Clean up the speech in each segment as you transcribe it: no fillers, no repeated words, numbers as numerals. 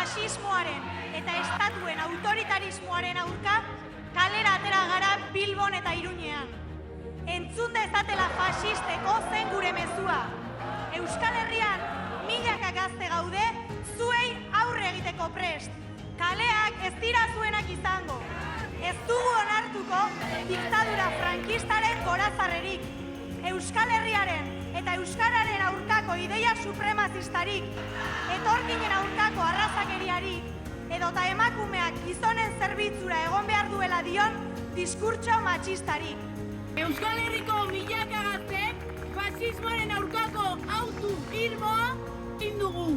fasismoaren eta estatuen autoritarismoaren aurka kalera atera gara Bilbon eta Iruñean. Entzun dezatela fasisteko zen gure mezua. Euskal Herrian milaka gazte gaude zuei aurre egiteko prest. Kaleak ez dira zuenak izango. Ez dugu onartuko diktadura frankistaren gorazarrerik. Euskal Herriaren eta Euskararen aurkako ideia supremazistarik, etorkinen aurkako arrazakeriarik, edota emakumeak gizonen zerbitzura egon behar duela dion diskurtso matxistarik. Euskal Herriko milaka gaztek fasismoaren aurkako autu irmoa indugu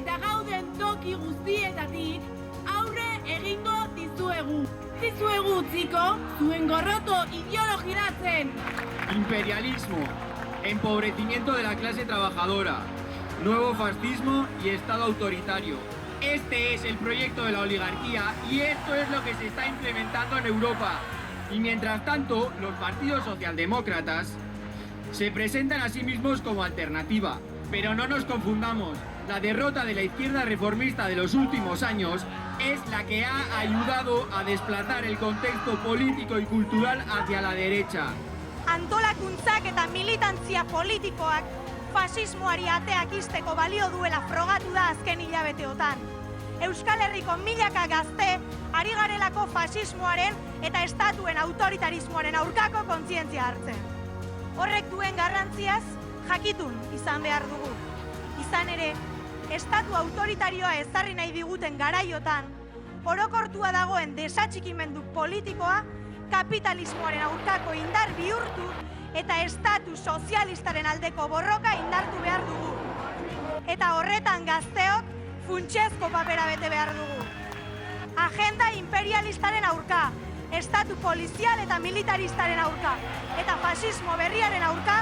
eta gauden toki guztietatik aurre egingo dizuegu. Dizuegu utziko zuen gorroto ideologiratzen. Imperialismo, empobrecimiento de la clase trabajadora, nuevo fascismo y Estado autoritario. Este es el proyecto de la oligarquía y esto es lo que se está implementando en Europa. Y mientras tanto, los partidos socialdemócratas se presentan a sí mismos como alternativa. Pero no nos confundamos, la derrota de la izquierda reformista de los últimos años es la que ha ayudado a desplazar el contexto político y cultural hacia la derecha. Antolakuntzak eta militantzia politikoak fasismoari ateak ixteko balio duela frogatu da azken hilabeteotan. Euskal Herriko milaka gazte ari garelako fasismoaren eta estatuen autoritarismoaren aurkako kontzientzia hartzen. Horrek duen garrantziaz jakitun izan behar dugu. Izan ere, estatu autoritarioa ezarri nahi diguten garaiotan, orokortua dagoen desatxikimendu politikoa kapitalismoaren aurkako indar bihurtu eta estatu sozialistaren aldeko borroka indartu behar dugu. Eta horretan gazteok funtsezko papera bete behar dugu. Agenda imperialistaren aurka, estatu polizial eta militaristaren aurka, eta fasismo berriaren aurka,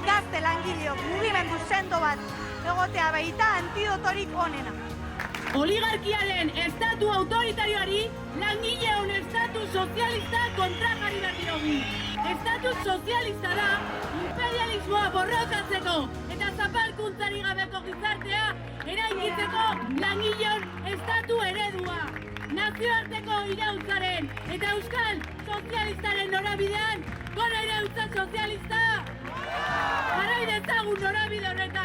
gazte langileok mugimendu sendo bat egotea baita antidotorik onena. Oligarkiaren estatu autoritarioari langileon estatu sozialista kontrajarri bat diogu. Estatu sozialista da imperialismoa borrokatzeko eta zapalkuntzari gabeko gizartea eraikitzeko langileon estatu eredua. Nazioarteko iraultzaren eta euskal sozialistaren norabidean gora iraultza sozialista! Jarrai dezagun norabide horretan!